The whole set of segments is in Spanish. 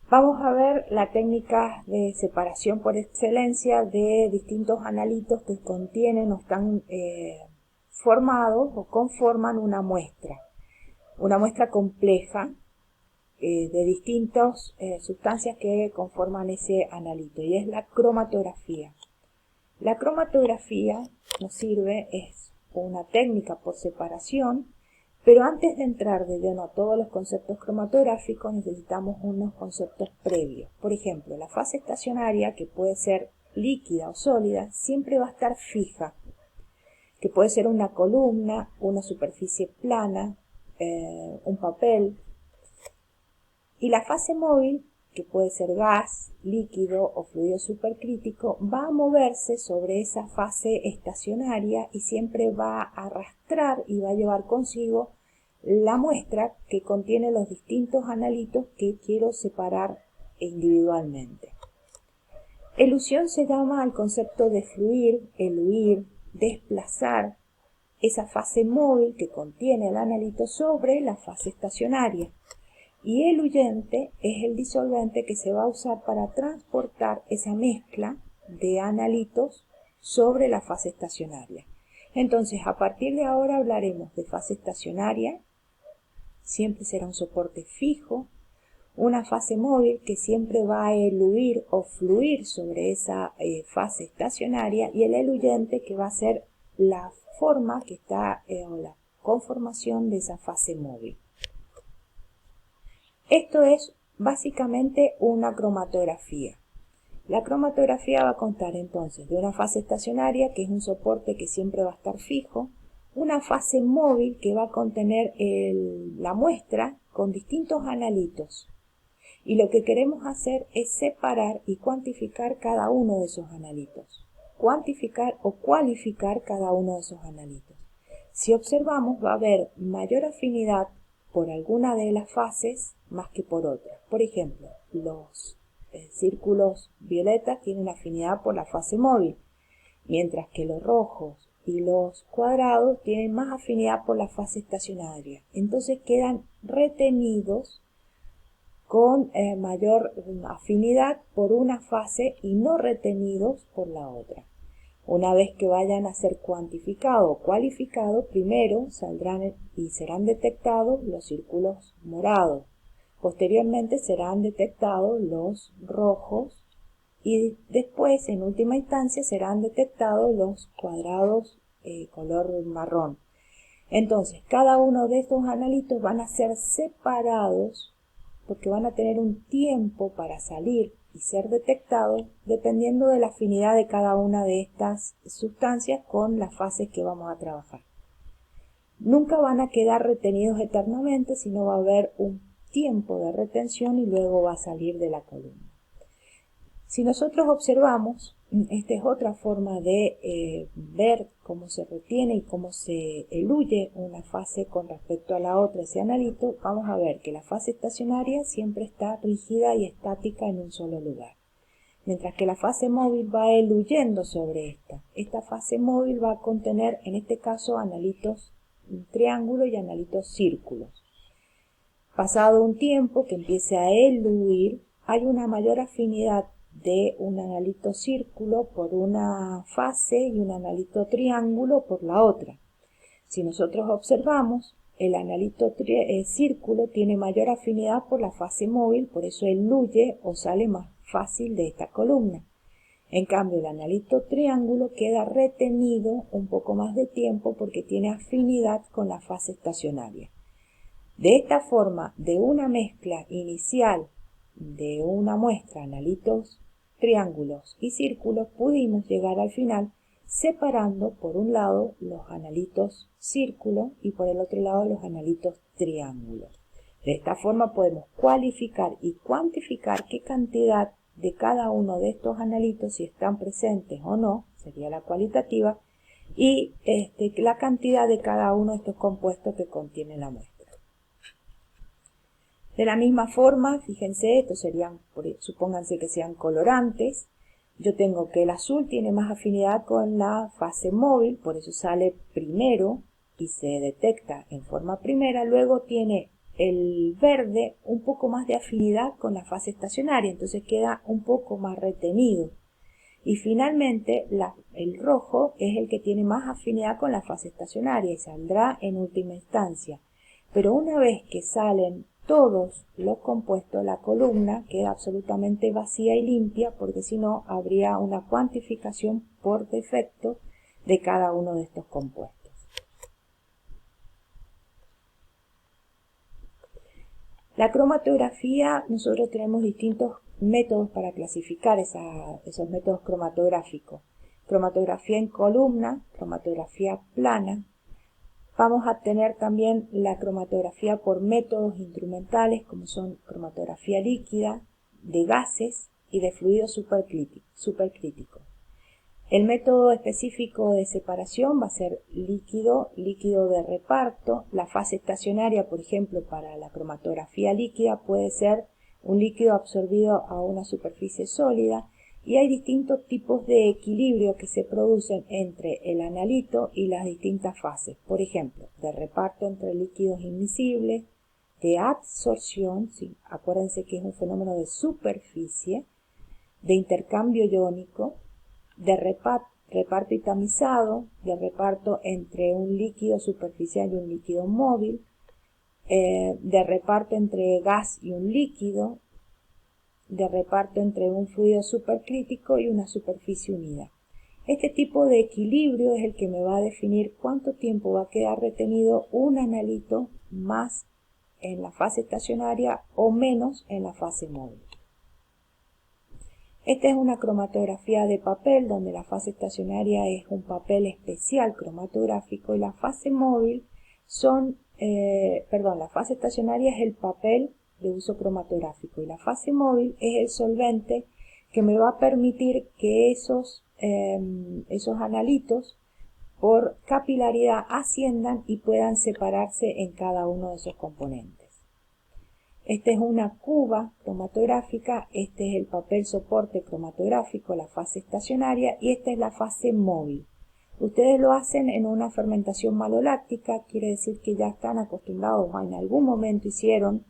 Vamos a ver la técnica de separación por excelencia de distintos analitos que contienen o están formados o conforman una muestra compleja de distintas sustancias que conforman ese analito, y es la cromatografía. La cromatografía nos sirve, es una técnica por separación, pero antes de entrar de lleno a todos los conceptos cromatográficos necesitamos unos conceptos previos. Por ejemplo, la fase estacionaria, que puede ser líquida o sólida, siempre va a estar fija, que puede ser una columna, una superficie plana, un papel. Y la fase móvil, que puede ser gas, líquido o fluido supercrítico, va a moverse sobre esa fase estacionaria y siempre va a arrastrar y va a llevar consigo la muestra que contiene los distintos analitos que quiero separar individualmente. Elusión se llama al concepto de fluir, eluir, desplazar esa fase móvil que contiene el analito sobre la fase estacionaria. Y eluyente es el disolvente que se va a usar para transportar esa mezcla de analitos sobre la fase estacionaria. Entonces, a partir de ahora hablaremos de fase estacionaria, siempre será un soporte fijo, una fase móvil que siempre va a eluir o fluir sobre esa fase estacionaria, y el eluyente que va a ser la forma que está o la conformación de esa fase móvil. Esto es básicamente una cromatografía. La cromatografía va a constar entonces de una fase estacionaria, que es un soporte que siempre va a estar fijo, una fase móvil que va a contener la muestra con distintos analitos. Y lo que queremos hacer es separar y cuantificar cada uno de esos analitos. Cuantificar o cualificar cada uno de esos analitos. Si observamos, va a haber mayor afinidad por alguna de las fases más que por otra. Por ejemplo, los círculos violetas tienen afinidad por la fase móvil, mientras que los rojos y los cuadrados tienen más afinidad por la fase estacionaria. Entonces quedan retenidos con mayor afinidad por una fase y no retenidos por la otra. Una vez que vayan a ser cuantificados o cualificados, primero saldrán y serán detectados los círculos morados. Posteriormente serán detectados los rojos y después, en última instancia, serán detectados los cuadrados color marrón. Entonces, cada uno de estos analitos van a ser separados porque van a tener un tiempo para salir y ser detectados dependiendo de la afinidad de cada una de estas sustancias con las fases que vamos a trabajar. Nunca van a quedar retenidos eternamente, sino va a haber un tiempo de retención y luego va a salir de la columna. Si nosotros observamos, esta es otra forma de ver cómo se retiene y cómo se eluye una fase con respecto a la otra, ese analito. Vamos a ver que la fase estacionaria siempre está rígida y estática en un solo lugar, mientras que la fase móvil va eluyendo sobre esta. Esta fase móvil va a contener, en este caso, analitos triángulos y analitos círculos. Pasado un tiempo que empiece a eluir, hay una mayor afinidad de un analito círculo por una fase y un analito triángulo por la otra. Si nosotros observamos, el analito círculo tiene mayor afinidad por la fase móvil, por eso eluye o sale más fácil de esta columna. En cambio, el analito triángulo queda retenido un poco más de tiempo porque tiene afinidad con la fase estacionaria. De esta forma, de una mezcla inicial de una muestra analitos, triángulos y círculos, pudimos llegar al final separando por un lado los analitos círculos y por el otro lado los analitos triángulos. De esta forma podemos cualificar y cuantificar qué cantidad de cada uno de estos analitos, si están presentes o no, sería la cualitativa, y la cantidad de cada uno de estos compuestos que contiene la muestra. De la misma forma, fíjense, estos serían, supónganse que sean colorantes. Yo tengo que el azul tiene más afinidad con la fase móvil, por eso sale primero y se detecta en forma primera. Luego tiene el verde un poco más de afinidad con la fase estacionaria, entonces queda un poco más retenido. Y finalmente el rojo es el que tiene más afinidad con la fase estacionaria y saldrá en última instancia. Pero una vez que salen todos los compuestos, la columna queda absolutamente vacía y limpia, porque si no habría una cuantificación por defecto de cada uno de estos compuestos. La cromatografía, nosotros tenemos distintos métodos para clasificar esos métodos cromatográficos. Cromatografía en columna, cromatografía plana. Vamos a tener también la cromatografía por métodos instrumentales, como son cromatografía líquida, de gases y de fluidos supercríticos. El método específico de separación va a ser líquido, líquido de reparto. La fase estacionaria, por ejemplo, para la cromatografía líquida puede ser un líquido absorbido a una superficie sólida, y hay distintos tipos de equilibrio que se producen entre el analito y las distintas fases. Por ejemplo, de reparto entre líquidos inmiscibles, de adsorción, ¿sí? Acuérdense que es un fenómeno de superficie, de intercambio iónico, de reparto y tamizado, de reparto entre un líquido superficial y un líquido móvil, de reparto entre gas y un líquido, de reparto entre un fluido supercrítico y una superficie unida. Este tipo de equilibrio es el que me va a definir cuánto tiempo va a quedar retenido un analito más en la fase estacionaria o menos en la fase móvil. Esta es una cromatografía de papel, donde la fase estacionaria es un papel especial cromatográfico y la fase móvil la fase estacionaria es el papel de uso cromatográfico y la fase móvil es el solvente que me va a permitir que esos analitos por capilaridad asciendan y puedan separarse en cada uno de esos componentes. Esta es una cuba cromatográfica, este es el papel soporte cromatográfico, la fase estacionaria, y esta es la fase móvil. Ustedes lo hacen en una fermentación maloláctica, quiere decir que ya están acostumbrados o en algún momento hicieron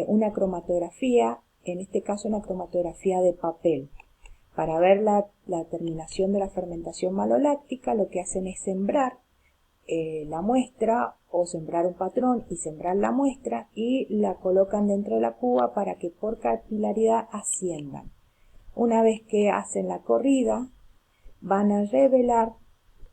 una cromatografía, en este caso una cromatografía de papel. Para ver la terminación de la fermentación maloláctica, lo que hacen es sembrar la muestra o sembrar un patrón y sembrar la muestra y la colocan dentro de la cuba para que por capilaridad asciendan. Una vez que hacen la corrida, van a revelar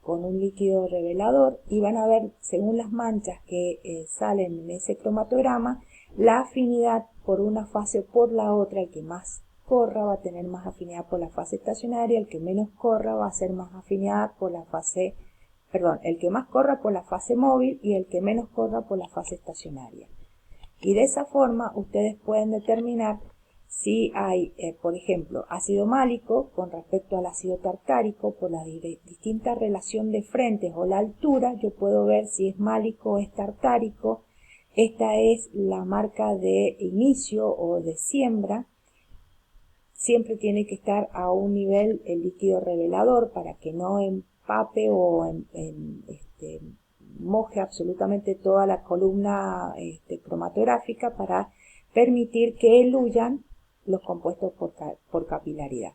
con un líquido revelador y van a ver, según las manchas que salen en ese cromatograma, la afinidad por una fase o por la otra. El que más corra va a tener más afinidad por la fase estacionaria, el que menos corra va a ser más afinidad por el que más corra por la fase móvil y el que menos corra por la fase estacionaria. Y de esa forma ustedes pueden determinar si hay, por ejemplo, ácido málico con respecto al ácido tartárico. Por la distinta relación de frentes o la altura, yo puedo ver si es málico o es tartárico. Esta es la marca de inicio o de siembra. Siempre tiene que estar a un nivel el líquido revelador para que no empape o moje absolutamente toda la columna cromatográfica, para permitir que eluyan los compuestos por capilaridad.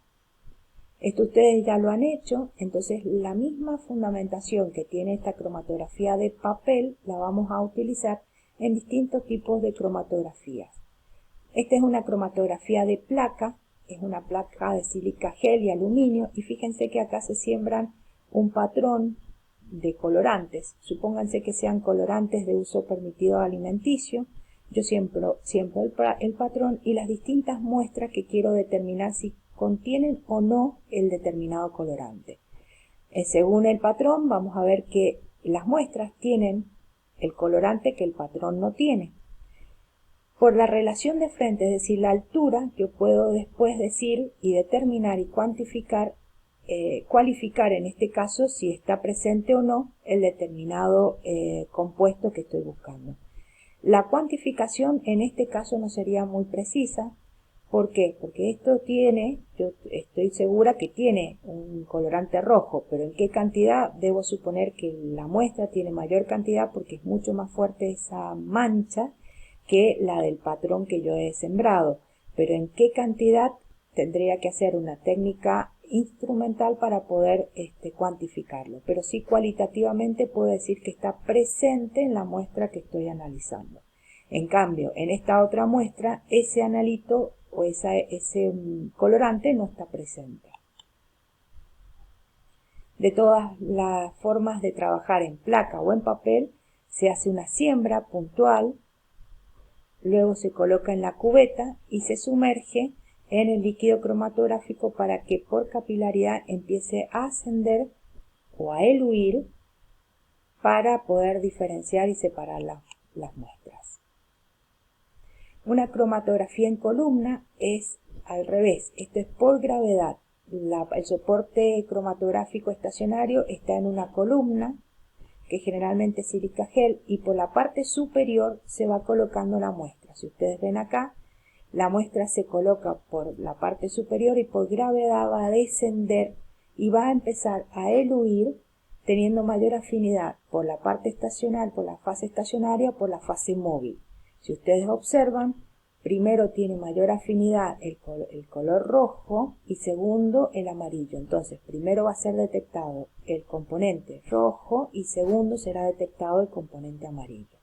Esto ustedes ya lo han hecho, entonces la misma fundamentación que tiene esta cromatografía de papel la vamos a utilizar en distintos tipos de cromatografías. Esta es una cromatografía de placa, es una placa de sílica gel y aluminio, y fíjense que acá se siembran un patrón de colorantes. Supónganse que sean colorantes de uso permitido alimenticio. Yo siembro el patrón y las distintas muestras que quiero determinar si contienen o no el determinado colorante. Según el patrón vamos a ver que las muestras tienen el colorante que el patrón no tiene. Por la relación de frente, es decir, la altura, yo puedo después decir y determinar y cualificar en este caso si está presente o no el determinado compuesto que estoy buscando. La cuantificación en este caso no sería muy precisa. ¿Por qué? Porque yo estoy segura que tiene un colorante rojo, pero ¿en qué cantidad? Debo suponer que la muestra tiene mayor cantidad porque es mucho más fuerte esa mancha que la del patrón que yo he sembrado, pero en qué cantidad tendría que hacer una técnica instrumental para poder cuantificarlo, pero sí cualitativamente puedo decir que está presente en la muestra que estoy analizando. En cambio, en esta otra muestra, ese analito o ese colorante no está presente. De todas las formas de trabajar en placa o en papel, se hace una siembra puntual, luego se coloca en la cubeta y se sumerge en el líquido cromatográfico para que por capilaridad empiece a ascender o a eluir para poder diferenciar y separar las muestras. Una cromatografía en columna es al revés, esto es por gravedad. El soporte cromatográfico estacionario está en una columna, que generalmente es sílica gel, y por la parte superior se va colocando la muestra. Si ustedes ven acá, la muestra se coloca por la parte superior y por gravedad va a descender y va a empezar a eluir teniendo mayor afinidad por la parte estacional, por la fase estacionaria, por la fase móvil. Si ustedes observan, primero tiene mayor afinidad el color rojo y segundo el amarillo. Entonces, primero va a ser detectado el componente rojo y segundo será detectado el componente amarillo.